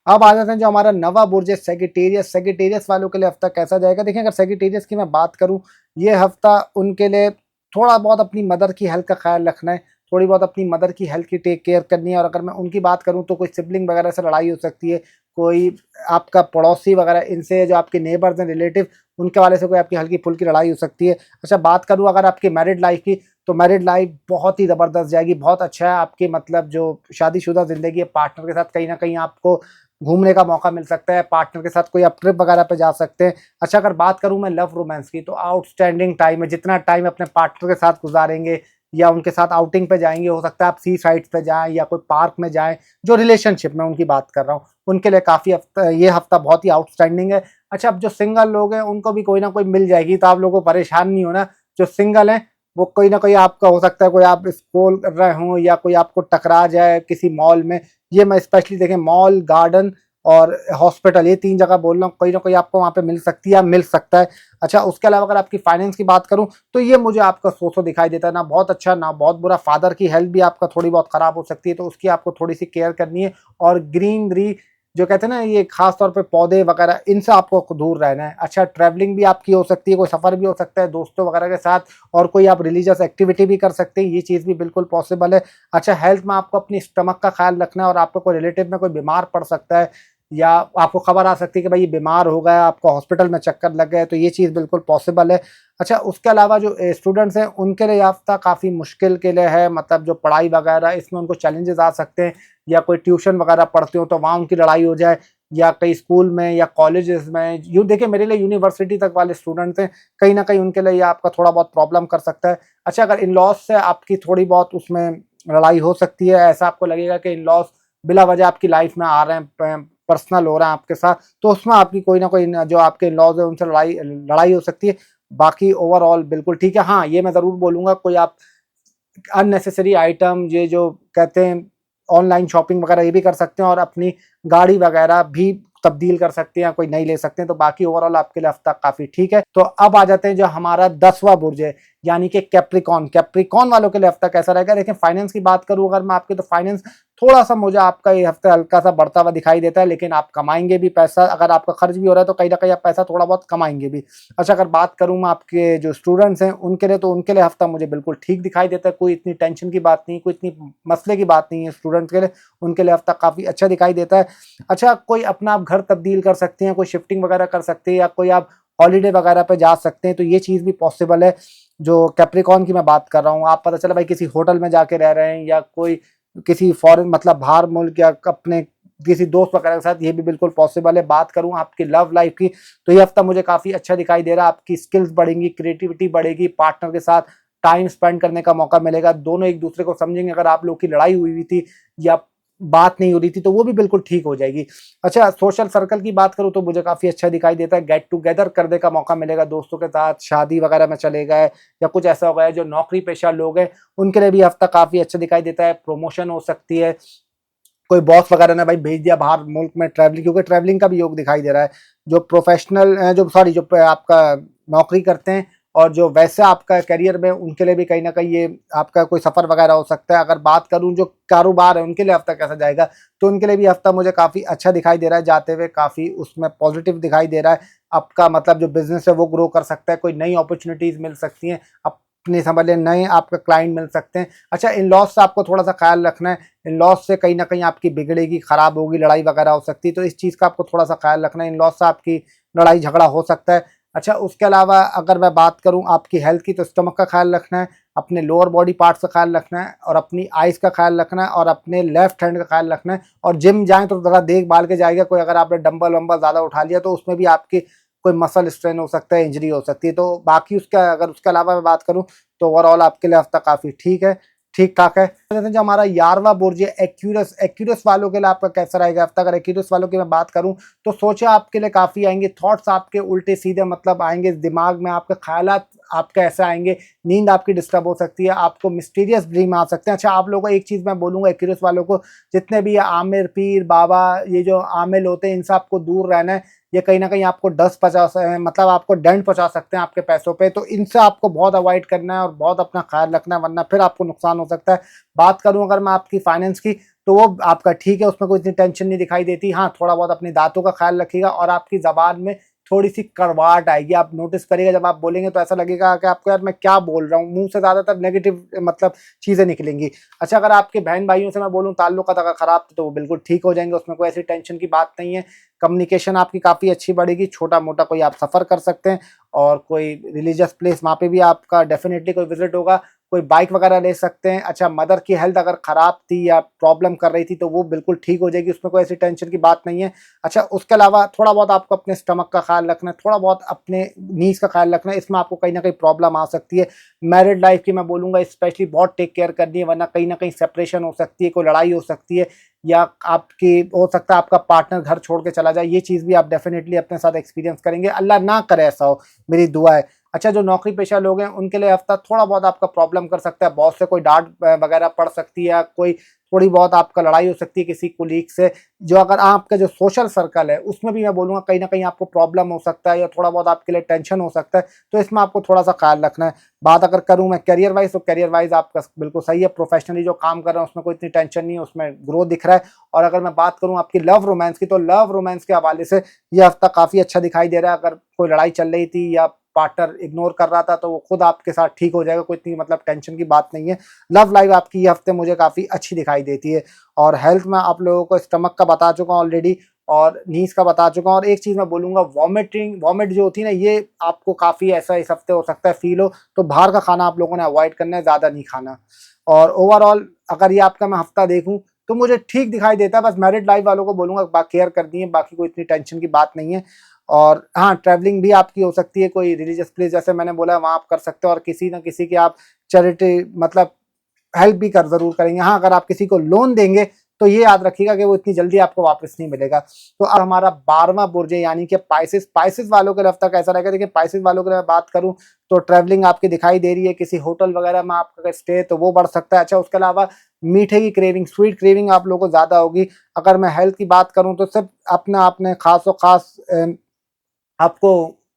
अब आ जाते हैं जो हमारा नवा बुर्ज है सेगिटेरियस। सेगिटेरियस वालों के लिए हफ्ता कैसा जाएगा? देखिए, अगर सेगिटेरियस की मैं बात करूं, ये हफ्ता उनके लिए थोड़ा बहुत अपनी मदर की हेल्थ का ख्याल रखना है, थोड़ी बहुत अपनी मदर की हेल्थ की टेक केयर करनी है। और अगर मैं उनकी बात करूं तो कोई सिबलिंग वगैरह से लड़ाई हो सकती है, कोई आपका पड़ोसी वगैरह इनसे, जो आपके नेबर्स हैं, रिलेटिव, उनके वाले से कोई आपकी हल्की फुल्की लड़ाई हो सकती है। अच्छा, बात करूं अगर आपकी मैरिड लाइफ की, तो मैरिड लाइफ बहुत ही ज़बरदस्त जाएगी, बहुत अच्छा है। आपकी मतलब जो शादीशुदा ज़िंदगी है, पार्टनर के साथ कहीं ना कहीं आपको घूमने का मौका मिल सकता है, पार्टनर के साथ कोई आप ट्रिप वगैरह पे जा सकते हैं। अच्छा, अगर बात करूं मैं लव रोमांस की, तो आउटस्टैंडिंग टाइम है। जितना टाइम अपने पार्टनर के साथ गुजारेंगे या उनके साथ आउटिंग पे जाएंगे, हो सकता है आप सी साइड पे जाएं या कोई पार्क में जाएं, जो रिलेशनशिप में उनकी बात कर रहा हूँ, उनके लिए काफ़ी हफ्ता, ये हफ्ता बहुत ही आउटस्टैंडिंग है। अच्छा, अब जो सिंगल लोग हैं उनको भी कोई ना कोई मिल जाएगी, तो आप लोगों को परेशान नहीं होना। जो सिंगल हैं वो कोई ना कोई आपका हो सकता है, कोई आप स्क्रॉल कर रहे हों या कोई आपको टकरा जाए किसी मॉल में। ये मैं स्पेशली देखें, मॉल, गार्डन और हॉस्पिटल, ये 3 जगह बोल रहा हूँ, कोई ना कोई आपको वहाँ पे मिल सकती है या मिल सकता है। अच्छा, उसके अलावा अगर आपकी फाइनेंस की बात करूँ, तो ये मुझे आपका सो दिखाई देता है, ना बहुत अच्छा ना बहुत बुरा। फादर की हेल्थ भी आपका थोड़ी बहुत खराब हो सकती है, तो उसकी आपको थोड़ी सी केयर करनी है। और ग्रीनरी, जो कहते हैं ना, ये खास तौर पे पौधे वगैरह, इनसे आपको दूर रहना है। अच्छा, ट्रैवलिंग भी आपकी हो सकती है, कोई सफ़र भी हो सकता है दोस्तों वगैरह के साथ, और कोई आप रिलीजियस एक्टिविटी भी कर सकते हैं, ये चीज़ भी बिल्कुल पॉसिबल है। अच्छा, हेल्थ में आपको अपनी स्टमक का ख्याल रखना है, और आपको कोई रिलेटिव में कोई बीमार पड़ सकता है या आपको खबर आ सकती है कि भाई ये बीमार हो गया, आपको हॉस्पिटल में चक्कर लग गए, तो ये चीज़ बिल्कुल पॉसिबल है। अच्छा, उसके अलावा जो स्टूडेंट्स हैं उनके लिए हफ्ता काफ़ी मुश्किल के लिए है, मतलब जो पढ़ाई वगैरह इसमें उनको चैलेंजेस आ सकते हैं, या कोई ट्यूशन वगैरह पढ़ते हो तो वहाँ उनकी लड़ाई हो जाए, या कई स्कूल में या कॉलेजेस में। यूँ देखिए, मेरे लिए यूनिवर्सिटी तक वाले स्टूडेंट्स हैं, कहीं ना कहीं उनके लिए ये आपका थोड़ा बहुत प्रॉब्लम कर सकता है। अच्छा, अगर इन लॉज से आपकी थोड़ी बहुत उसमें लड़ाई हो सकती है, ऐसा आपको लगेगा कि इन लॉज बिला वजह आपकी लाइफ में आ रहे हैं, पर्सनल हो रहा है आपके साथ, तो उसमें आपकी कोई ना कोई जो आपके इन लॉज है उनसे लड़ाई लड़ाई हो सकती है। बाकी ओवरऑल बिल्कुल ठीक है। हाँ, ये मैं ज़रूर बोलूँगा, कोई आप अननेसेसरी आइटम, ये जो कहते हैं ऑनलाइन शॉपिंग वगैरह, ये भी कर सकते हैं, और अपनी गाड़ी वगैरह भी तब्दील कर सकते हैं, कोई नई ले सकते हैं। तो बाकी ओवरऑल आपके लिए हफ्ता काफी ठीक है। तो अब आ जाते हैं जो हमारा 10वां बुर्ज है, यानी कि कैप्रिकॉन। कैप्रिकॉन वालों के लिए हफ्ता कैसा रहेगा? देखिए, फाइनेंस की बात करूं अगर मैं आपके, तो फाइनेंस थोड़ा सा मुझे आपका ये हफ्ता हल्का सा बढ़ता हुआ दिखाई देता है, लेकिन आप कमाएंगे भी पैसा। अगर आपका खर्च भी हो रहा है तो कहीं ना कहीं आप पैसा थोड़ा बहुत कमाएंगे भी। अच्छा, अगर बात करूं मैं आपके जो स्टूडेंट्स हैं उनके लिए, तो उनके लिए हफ्ता मुझे बिल्कुल ठीक दिखाई देता है, कोई इतनी टेंशन की बात नहीं, कोई इतनी मसले की बात नहीं है स्टूडेंट्स के लिए, उनके लिए हफ्ता काफ़ी अच्छा दिखाई देता है। अच्छा, कोई अपना आप घर तब्दील कर सकते हैं, कोई शिफ्टिंग वगैरह कर सकते हैं, या कोई आप हॉलीडे वगैरह पे जा सकते हैं, तो ये चीज़ भी पॉसिबल है। जो कैप्रिकॉन की मैं बात कर रहा हूँ, आप पता चला भाई किसी होटल में जाके रह रहे हैं, या कोई किसी फॉरेन मतलब बाहर मुल्क, या अपने किसी दोस्त वगैरह के साथ, ये भी बिल्कुल पॉसिबल है। बात करूं आपकी लव लाइफ की, तो ये हफ्ता मुझे काफ़ी अच्छा दिखाई दे रहा है। आपकी स्किल्स बढ़ेंगी, क्रिएटिविटी बढ़ेगी, पार्टनर के साथ टाइम स्पेंड करने का मौका मिलेगा, दोनों एक दूसरे को समझेंगे। अगर आप लोग की लड़ाई हुई थी या बात नहीं हो रही थी, तो वो भी बिल्कुल ठीक हो जाएगी। अच्छा, सोशल सर्कल की बात करूं तो मुझे काफ़ी अच्छा दिखाई देता है, गेट टुगेदर करने का मौका मिलेगा दोस्तों के साथ, शादी वगैरह में चले गए या कुछ ऐसा हो गया। जो नौकरी पेशा लोग हैं उनके लिए भी हफ्ता काफ़ी अच्छा दिखाई देता है, प्रमोशन हो सकती है, कोई बॉस वगैरह ने भाई भेज दिया बाहर मुल्क में ट्रैवलिंग, क्योंकि ट्रैवलिंग का भी योग दिखाई दे रहा है। जो प्रोफेशनल जो सॉरी जो आपका नौकरी करते हैं और जो वैसे आपका करियर में, उनके लिए भी कहीं ना कहीं ये आपका कोई सफ़र वगैरह हो सकता है। अगर बात करूं जो कारोबार है उनके लिए हफ्ता कैसा जाएगा, तो उनके लिए भी हफ्ता मुझे काफ़ी अच्छा दिखाई दे रहा है, जाते हुए काफ़ी उसमें पॉजिटिव दिखाई दे रहा है। आपका मतलब जो बिजनेस है वो ग्रो कर सकता है, कोई नई अपॉर्चुनिटीज़ मिल सकती हैं, अपने समझ लें नए आपका क्लाइंट मिल सकते हैं। अच्छा, इन लॉस से आपको थोड़ा सा ख्याल रखना है, इन लॉस से कहीं ना कहीं आपकी बिगड़ेगी, खराब होगी, लड़ाई वगैरह हो सकती है, तो इस चीज़ का आपको थोड़ा सा ख्याल रखना है। इन लॉस से आपकी लड़ाई झगड़ा हो सकता है। अच्छा, उसके अलावा अगर मैं बात करूं आपकी हेल्थ की, तो स्टमक का ख्याल रखना है, अपने लोअर बॉडी पार्ट्स का ख्याल रखना है, और अपनी आइज़ का ख्याल रखना है, और अपने लेफ्ट हैंड का ख्याल रखना है। और जिम जाएं तो ज़रा देखभाल के जाएगा, कोई अगर आपने डंबल वंबल ज़्यादा उठा लिया तो उसमें भी आपकी कोई मसल स्ट्रेन हो सकता है, इंजरी हो सकती है। तो बाकी उसका अगर उसके अलावा मैं बात करूं, तो ओवरऑल आपके लिए हफ्ता काफ़ी ठीक है, ठीक ठाक है। जो हमारा 11वां बुर्ज है एक्यूरस, एक्यूरस वालों के लिए आपका कैसा रहेगा हफ्ता? अगर एक्यूरस वालों की मैं बात करूं, तो सोचे आपके लिए काफ़ी आएंगे, थॉट्स आपके उल्टे सीधे मतलब आएंगे दिमाग में, आपके ख्यालात आपके ऐसे आएंगे, नींद आपकी डिस्टर्ब हो सकती है, आपको मिस्टीरियस ड्रीम आ सकते हैं। अच्छा, आप लोगों को एक चीज़ मैं बोलूँगा, एक्यूरस वालों को, जितने भी आमिर पीर बाबा, ये जो आमिल होते हैं, इनसे आपको दूर रहना है। ये कहीं ना कहीं आपको डस पहुंचा मतलब आपको डेंट पहुंचा सकते हैं आपके पैसों पे। तो इनसे आपको बहुत अवॉइड करना है और बहुत अपना ख्याल रखना है, वरना फिर आपको नुकसान हो सकता है। बात करूं अगर मैं आपकी फाइनेंस की, तो वो आपका ठीक है, उसमें कोई इतनी टेंशन नहीं दिखाई देती। हाँ, थोड़ा बहुत अपनी दांतों का ख्याल रखिएगा और आपकी जबान में थोड़ी सी कड़वाहट आएगी। आप नोटिस करिएगा जब आप बोलेंगे तो ऐसा लगेगा कि आपको यार मैं क्या बोल रहा हूँ, मुंह से ज्यादातर नेगेटिव मतलब चीजें निकलेंगी। अच्छा, अगर आपके बहन भाइयों से मैं बोलूँ ताल्लुकात अगर खराब थे तो वो बिल्कुल ठीक हो जाएंगे, उसमें कोई ऐसी टेंशन की बात नहीं है। कम्युनिकेशन आपकी काफी अच्छी बढ़ेगी, छोटा मोटा कोई आप सफर कर सकते हैं और कोई रिलीजियस प्लेस वहां पे भी आपका डेफिनेटली कोई विजिट होगा, कोई बाइक वगैरह ले सकते हैं। अच्छा, मदर की हेल्थ अगर खराब थी या प्रॉब्लम कर रही थी तो वो बिल्कुल ठीक हो जाएगी, उसमें कोई ऐसी टेंशन की बात नहीं है। अच्छा, उसके अलावा थोड़ा बहुत आपको अपने स्टमक का ख्याल रखना है, थोड़ा बहुत अपने नीज का ख्याल रखना है, इसमें आपको कहीं ना कहीं प्रॉब्लम आ सकती है। मैरिड लाइफ की मैं बोलूंगा स्पेशली बहुत टेक केयर करनी है, वरना कहीं ना कहीं सेपरेशन हो सकती है, कोई लड़ाई हो सकती है, या आपकी हो सकता है आपका पार्टनर घर छोड़ के चला जाए। ये चीज भी आप डेफिनेटली अपने साथ एक्सपीरियंस करेंगे, अल्लाह ना करे ऐसा हो, मेरी दुआ है। अच्छा, जो नौकरी पेशा लोग हैं उनके लिए हफ्ता थोड़ा बहुत आपका प्रॉब्लम कर सकता है, बॉस से कोई डांट वगैरह पड़ सकती है, कोई थोड़ी बहुत आपका लड़ाई हो सकती है किसी कुलीग से। जो अगर आपका जो सोशल सर्कल है उसमें भी मैं बोलूंगा कहीं ना कहीं आपको प्रॉब्लम हो सकता है या थोड़ा बहुत आपके लिए टेंशन हो सकता है, तो इसमें आपको थोड़ा सा ख्याल रखना है। बात अगर करूं मैं करियर वाइज, तो करियर वाइज आपका बिल्कुल सही है, प्रोफेशनली जो काम कर रहे हैं उसमें कोई इतनी टेंशन नहीं है, उसमें ग्रोथ दिख रहा है। और अगर मैं बात करूं आपकी लव रोमांस की, तो लव रोमांस के हवाले से ये हफ्ता काफी अच्छा दिखाई दे रहा है। अगर कोई लड़ाई चल रही थी या पार्टनर इग्नोर कर रहा था तो वो खुद आपके साथ ठीक हो जाएगा, कोई इतनी मतलब टेंशन की बात नहीं है। लव लाइफ आपकी ये हफ्ते मुझे काफी अच्छी दिखाई देती है। और हेल्थ में आप लोगों को स्टमक का बता चुका हूँ ऑलरेडी और नीज का बता चुका हूँ। और एक चीज मैं बोलूंगा, वॉमिट जो होती है ना, ये आपको काफी ऐसा इस हफ्ते हो सकता है फील हो, तो बाहर का खाना आप लोगों ने अवॉइड करना है, ज्यादा नहीं खाना। और ओवरऑल अगर ये आपका मैं हफ्ता देखूं तो मुझे ठीक दिखाई देता है। बस मैरिड लाइफ वालों को बोलूंगा केयर करनी है, बाकी कोई इतनी टेंशन की बात नहीं है। और हाँ, ट्रैवलिंग भी आपकी हो सकती है, कोई रिलीजियस प्लेस जैसे मैंने बोला वहां आप कर सकते हो, और किसी ना किसी की आप चैरिटी मतलब हेल्प भी कर जरूर करेंगे। हाँ, अगर आप किसी को लोन देंगे तो ये याद रखिएगा कि वो इतनी जल्दी आपको वापस नहीं मिलेगा। तो अब हमारा 12वां बुर्ज है यानी कि पाइसेस। पाइसेस वालों के लिए हफ्ता कैसा रहेगा? देखिए, पाइसेस वालों के लिए बात करूं तो ट्रैवलिंग आपकी दिखाई दे रही है, किसी होटल वगैरह में आपका स्टे तो वो बढ़ सकता है। अच्छा, उसके अलावा मीठे की क्रेविंग, स्वीट क्रेविंग आप लोगों को ज्यादा होगी। अगर मैं हेल्थ की बात करूं तो सिर्फ अपना आपने खास और खास आपको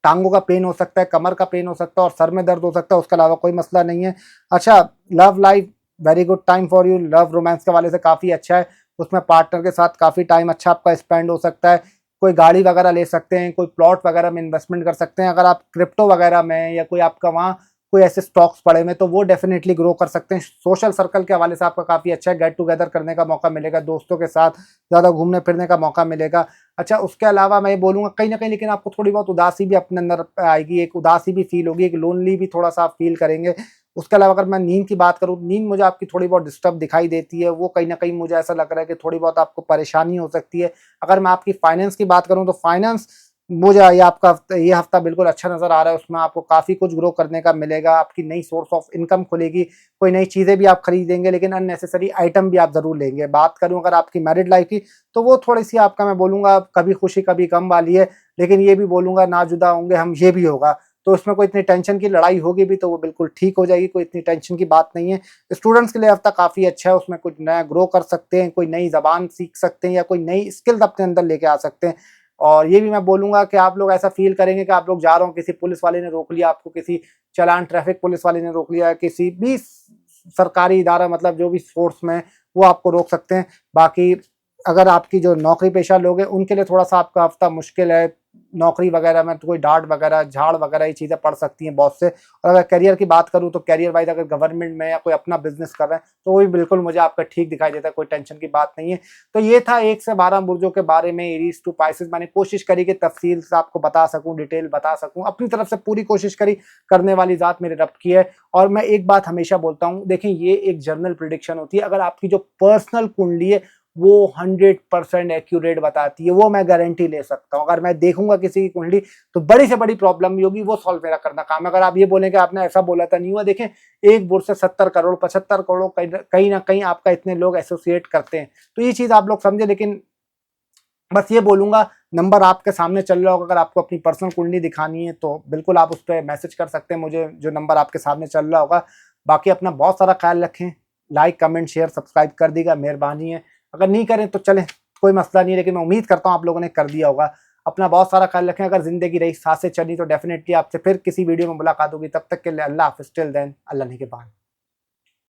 टांगों का पेन हो सकता है, कमर का पेन हो सकता है और सर में दर्द हो सकता है, उसके अलावा कोई मसला नहीं है। अच्छा, love life very good time for you, love romance के वाले से काफ़ी अच्छा है, उसमें पार्टनर के साथ काफ़ी टाइम अच्छा आपका स्पेंड हो सकता है। कोई गाड़ी वगैरह ले सकते हैं, कोई प्लॉट वगैरह में इन्वेस्टमेंट कर सकते हैं। अगर आप क्रिप्टो वगैरह में या कोई आपका वहाँ कोई ऐसे स्टॉक्स पड़े हुए तो वो डेफिनेटली ग्रो कर सकते हैं। सोशल सर्कल के हवाले से आपका काफ़ी अच्छा है, गेट टुगेदर करने का मौका मिलेगा, दोस्तों के साथ ज़्यादा घूमने फिरने का मौका मिलेगा। अच्छा, उसके अलावा मैं ये बोलूँगा कहीं न कहीं लेकिन आपको थोड़ी बहुत उदासी भी अपने अंदर आएगी, एक उदासी भी फ़ील होगी, एक लोनली भी थोड़ा-सा आप फ़ील करेंगे। उसके अलावा अगर मैं नींद की बात करूँ, नींद मुझे आपकी थोड़ी बहुत डिस्टर्ब दिखाई देती है, वो कहीं न कहीं मुझे ऐसा लग रहा है कि थोड़ी बहुत आपको परेशानी हो सकती है। अगर मैं आपकी फाइनेंस की बात करूँ तो फाइनेंस मुझे ये हफ्ता बिल्कुल अच्छा नज़र आ रहा है, उसमें आपको काफ़ी कुछ ग्रो करने का मिलेगा, आपकी नई सोर्स ऑफ इनकम खुलेगी, कोई नई चीज़ें भी आप खरीदेंगे, लेकिन अननेसेसरी आइटम भी आप ज़रूर लेंगे। बात करूँ अगर आपकी मैरिड लाइफ़ की, तो वो थोड़ी-सी आपका मैं बोलूँगा कभी खुशी कभी गम वाली है, लेकिन ये भी बोलूँगा ना जुदा होंगे हम, ये भी होगा। तो उसमें कोई इतनी टेंशन की लड़ाई होगी भी तो वो बिल्कुल ठीक हो जाएगी, कोई इतनी टेंशन की बात नहीं है। स्टूडेंट्स के लिए हफ्ता काफ़ी अच्छा है, उसमें कुछ नया ग्रो कर सकते हैं, कोई नई ज़बान सीख सकते हैं या कोई नई स्किल्स अपने अंदर लेके आ सकते हैं। और ये भी मैं बोलूँगा कि आप लोग ऐसा फ़ील करेंगे कि आप लोग जा रहे हो, किसी पुलिस वाले ने रोक लिया आपको, किसी चालान ट्रैफिक पुलिस वाले ने रोक लिया, किसी भी सरकारी इदारा मतलब जो भी फोर्स में, वो आपको रोक सकते हैं। बाकी अगर आपकी जो नौकरी पेशा लोग हैं उनके लिए थोड़ा-सा आपका हफ्ता मुश्किल है। नौकरी वगैरह में तो कोई डाँट वगैरह, झाड़ वगैरह ये चीज़ें पड़ सकती हैं बॉस से। और अगर करियर की बात करूँ तो करियर वाइज़ अगर गवर्नमेंट में या कोई अपना बिज़नेस कर रहे हैं तो वो भी बिल्कुल मुझे आपका ठीक दिखाई देता है, कोई टेंशन की बात नहीं है। तो ये था 1 से 12 बुर्जों के बारे में, एरीज़ टू पाइसेस। मैंने कोशिश करी कि तफ़सील से आपको बता सकूँ, डिटेल बता सकूँ। अपनी तरफ से पूरी कोशिश करी, करने वाली ज़ात मेरे रब की है। और मैं एक बात हमेशा बोलता हूँ, देखिए ये एक जनरल प्रेडिक्शन होती है, अगर आपकी जो पर्सनल कुंडली है वो 100% एक्यूरेट बताती है, वो मैं गारंटी ले सकता हूँ। अगर मैं देखूंगा किसी की कुंडली तो बड़ी से बड़ी प्रॉब्लम भी होगी, वो सॉल्व मेरा करना काम है। अगर आप ये बोलें कि आपने ऐसा बोला था, नहीं हुआ। देखें, एक बुर्ज से 70 करोड़ 75 करोड़ कहीं ना कहीं आपका इतने लोग एसोसिएट करते हैं, तो ये चीज आप लोग समझे। लेकिन बस ये बोलूंगा, नंबर आपके सामने चल रहा होगा, अगर आपको अपनी पर्सनल कुंडली दिखानी है तो बिल्कुल आप उस पर मैसेज कर सकते हैं मुझे, जो नंबर आपके सामने चल रहा होगा। बाकी अपना बहुत सारा ख्याल रखें, लाइक कमेंट शेयर सब्सक्राइब कर दीजिएगा, मेहरबानी है। अगर नहीं करें तो चलें, कोई मसला नहीं है, लेकिन मैं उम्मीद करता हूँ आप लोगों ने कर दिया होगा। अपना बहुत सारा ख्याल रखें। अगर ज़िंदगी रही सांसें चली तो डेफिनेटली आपसे फिर किसी वीडियो में मुलाकात होगी। तब तक के लिए अल्लाह हाफ़िज़, टिल देन अल्लाह ने के बाद।